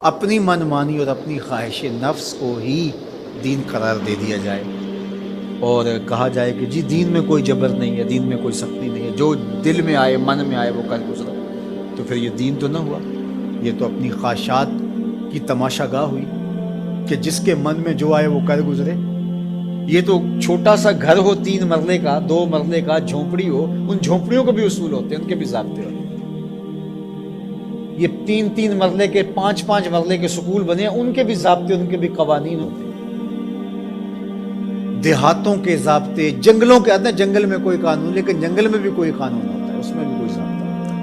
اپنی من مانی اور اپنی خواہش نفس کو ہی دین قرار دے دیا جائے اور کہا جائے کہ جی دین میں کوئی جبر نہیں ہے، دین میں کوئی سختی نہیں ہے، جو دل میں آئے من میں آئے وہ کر گزرا، تو پھر یہ دین تو نہ ہوا، یہ تو اپنی خواہشات کی تماشا گاہ ہوئی کہ جس کے من میں جو آئے وہ کر گزرے۔ یہ تو چھوٹا سا گھر ہو 3 مرلے کا 2 مرلے کا، جھونپڑی ہو، ان جھونپڑیوں کو بھی اصول ہوتے ہیں، ان کے بھی ضابطے ہوتے ہیں۔ یہ 3 مرلے کے 5 مرلے کے سکول بنے ہیں، ان کے بھی ضابطے، ان کے بھی قوانین ہوتے ہیں۔ دیہاتوں کے ضابطے، جنگلوں کے آتے ہیں، جنگل میں کوئی قانون، لیکن جنگل میں بھی کوئی قانون ہوتا ہے، اس میں بھی کوئی ضابطہ ہوتا ہے۔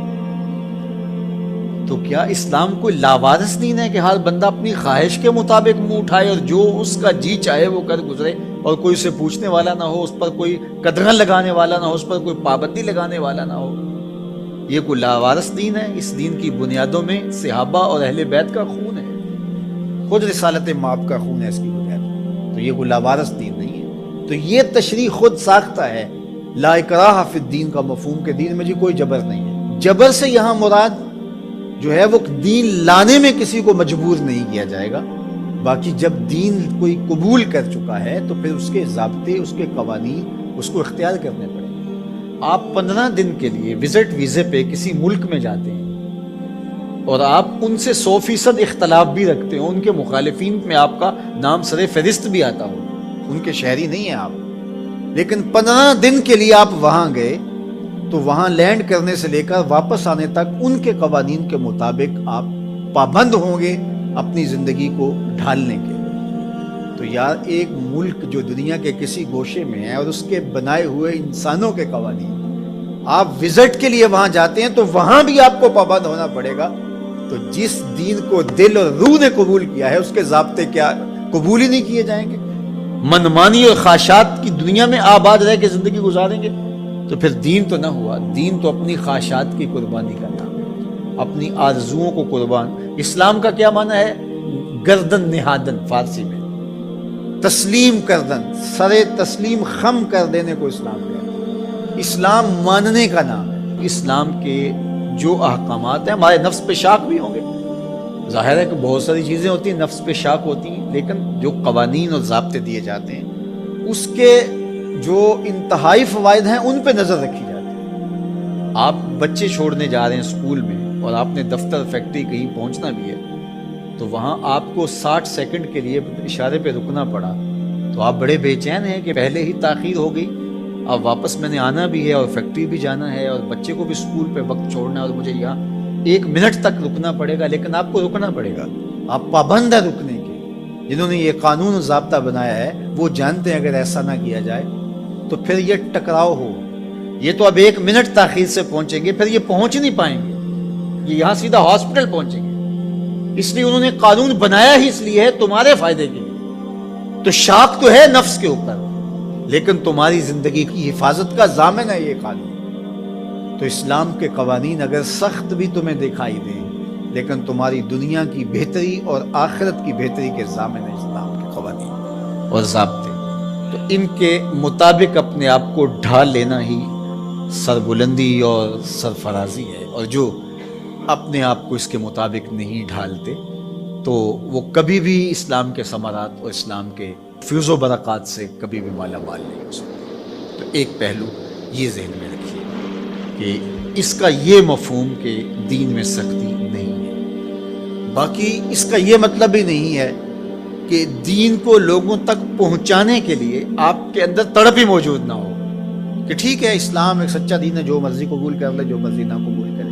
تو کیا اسلام کوئی لاوارث دین ہے کہ ہر بندہ اپنی خواہش کے مطابق منہ اٹھائے اور جو اس کا جی چاہے وہ کر گزرے، اور کوئی اسے پوچھنے والا نہ ہو، اس پر کوئی قدغن لگانے والا نہ ہو، اس پر کوئی پابندی لگانے والا نہ ہو؟ یہ کوئی لاوارث دین ہے؟ اس دین کی بنیادوں میں صحابہ اور اہل بیت کا خون ہے، خود رسالت مآب کا خون ہے اس کی بنیاد، تو یہ کوئی لاوارث دین نہیں ہے۔ تو یہ تشریح خود ساختہ ہے لا اکراہ فی الدین کا مفہوم، کہ دین میں جی کوئی جبر نہیں ہے۔ جبر سے یہاں مراد جو ہے وہ دین لانے میں کسی کو مجبور نہیں کیا جائے گا، باقی جب دین کوئی قبول کر چکا ہے تو پھر اس کے ضابطے، اس کے قوانین اس کو اختیار کرنے پڑیں گے۔ آپ 15 دن کے لیے وزٹ ویزے پہ کسی ملک میں جاتے ہیں اور آپ ان سے 100% اختلاف بھی رکھتے ہو، ان کے مخالفین میں آپ کا نام سر فہرست بھی آتا ہو، ان کے شہری نہیں ہیں آپ، لیکن 15 دن کے لیے آپ وہاں گئے تو وہاں لینڈ کرنے سے لے کر واپس آنے تک ان کے قوانین کے مطابق آپ پابند ہوں گے اپنی زندگی کو ڈھالنے کے۔ تو یار ایک ملک جو دنیا کے کسی گوشے میں ہے اور اس کے بنائے ہوئے انسانوں کے قوانین، آپ وزٹ کے لیے وہاں جاتے ہیں تو وہاں بھی آپ کو پابند ہونا پڑے گا۔ تو جس دین کو دل اور روح نے قبول کیا ہے اس کے ضابطے کیا قبول ہی نہیں کیے جائیں گے؟ منمانی اور خواہشات کی دنیا میں آباد رہ کے زندگی گزاریں گے تو پھر دین تو نہ ہوا۔ دین تو اپنی خواہشات کی قربانی کا نام ہے، اپنی آرزوؤں کو قربان۔ اسلام کا کیا معنی ہے؟ گردن نہادن، فارسی میں تسلیم کردن، سر تسلیم خم کر دینے کو اسلام کہتے ہیں۔ اسلام ماننے کا نام ہے۔ اسلام کے جو احکامات ہیں، ہمارے نفس پہ شاک بھی ہوں گے، ظاہر ہے کہ بہت ساری چیزیں ہوتی ہیں نفس پہ شاک ہوتی ہیں، لیکن جو قوانین اور ضابطے دیے جاتے ہیں اس کے جو انتہائی فوائد ہیں ان پہ نظر رکھی جاتی ہے۔ آپ بچے چھوڑنے جا رہے ہیں اسکول میں اور آپ نے دفتر فیکٹری کہیں پہنچنا بھی ہے تو وہاں آپ کو 60 سیکنڈ کے لیے اشارے پہ رکنا پڑا تو آپ بڑے بے چین ہیں کہ پہلے ہی تاخیر ہو گئی، اب واپس میں نے آنا بھی ہے اور فیکٹری بھی جانا ہے اور بچے کو بھی اسکول پہ وقت چھوڑنا ہے اور مجھے یہاں 1 منٹ تک رکنا پڑے گا، لیکن آپ کو رکنا پڑے گا، آپ پابند ہیں رکنے کے۔ جنہوں نے یہ قانون و ضابطہ بنایا ہے وہ جانتے ہیں اگر ایسا نہ کیا جائے تو پھر یہ ٹکراؤ ہو، یہ تو اب 1 منٹ تاخیر سے پہنچیں گے، پھر یہ پہنچ نہیں پائیں گے، یہ یہاں سیدھا ہاسپٹل پہنچیں گے۔ اس لیے انہوں نے قانون بنایا ہی اس لیے ہے تمہارے فائدے کے لیے۔ تو شاک تو ہے نفس کے اوپر، لیکن تمہاری زندگی کی حفاظت کا ضامن ہے یہ قانون۔ تو اسلام کے قوانین اگر سخت بھی تمہیں دکھائی دیں لیکن تمہاری دنیا کی بہتری اور آخرت کی بہتری کے ضامن ہے اسلام کے قوانین اور ضابطے۔ تو ان کے مطابق اپنے آپ کو ڈھال لینا ہی سربلندی اور سرفرازی ہے، اور جو اپنے آپ کو اس کے مطابق نہیں ڈھالتے تو وہ کبھی بھی اسلام کے ثمرات اور اسلام کے فیض و برکات سے کبھی بھی مالا مال نہیں ہو سکتے۔ تو ایک پہلو یہ ذہن میں رکھیے کہ اس کا یہ مفہوم کہ دین میں سختی نہیں ہے۔ باقی اس کا یہ مطلب ہی نہیں ہے کہ دین کو لوگوں تک پہنچانے کے لیے آپ کے اندر تڑپ ہی موجود نہ ہو کہ ٹھیک ہے اسلام ایک سچا دین ہے، جو مرضی قبول کر لے، جو مرضی نہ قبول کرے۔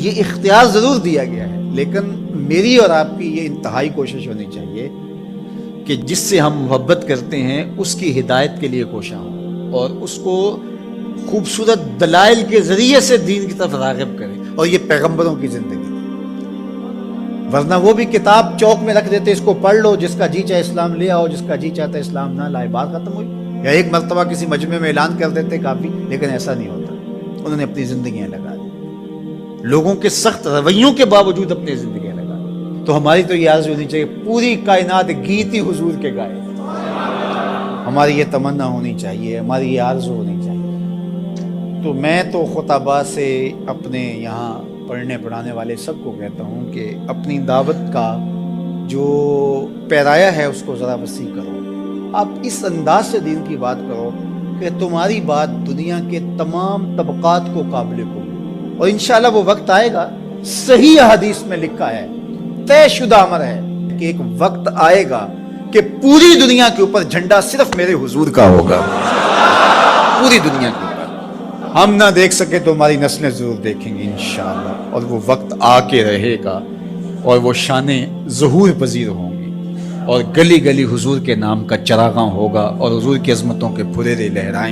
یہ اختیار ضرور دیا گیا ہے، لیکن میری اور آپ کی یہ انتہائی کوشش ہونی چاہیے کہ جس سے ہم محبت کرتے ہیں اس کی ہدایت کے لیے کوشاں ہوں اور اس کو خوبصورت دلائل کے ذریعے سے دین کی طرف راغب کریں، اور یہ پیغمبروں کی زندگی تھی۔ ورنہ وہ بھی کتاب چوک میں رکھ دیتے، اس کو پڑھ لو، جس کا جی چاہے اسلام لے آؤ، جس کا جی چاہتا ہے اسلام نہ لائے، بات ختم ہوئی۔ یا ایک مرتبہ کسی مجمع میں اعلان کر دیتے کافی، لیکن ایسا نہیں ہوتا، انہوں نے اپنی زندگیاں لگا دی، لوگوں کے سخت رویوں کے باوجود اپنی زندگیاں لگا دی۔ تو ہماری تو یہ آرزو ہونی چاہیے پوری کائنات گیتی حضور کے گائے، ہماری یہ تمنا ہونی چاہیے، ہماری یہ آرزو ہونی چاہیے۔ تو میں تو خطبہ سے اپنے یہاں پڑھنے پڑھانے والے سب کو کہتا ہوں کہ اپنی دعوت کا جو پیرایا ہے اس کو ذرا وسیع کرو. آپ اس انداز سے دین کی بات کرو کہ تمہاری بات دنیا کے تمام طبقات کو قابل قبول. اور انشاءاللہ وہ وقت آئے گا, صحیح حدیث میں لکھا ہے, طے شدہ امر ہے کہ ایک وقت آئے گا کہ پوری دنیا کے اوپر جھنڈا صرف میرے حضور کا ہوگا. پوری دنیا کے اوپر ہم نہ دیکھ سکے تو ہماری نسلیں ضرور دیکھیں گی انشاءاللہ. اور وہ وقت آ کے رہے گا اور وہ شانیں ظہور پذیر ہوں گی اور گلی گلی حضور کے نام کا چراغاں ہوگا اور حضور کی عظمتوں کے پھریرے لہرائیں.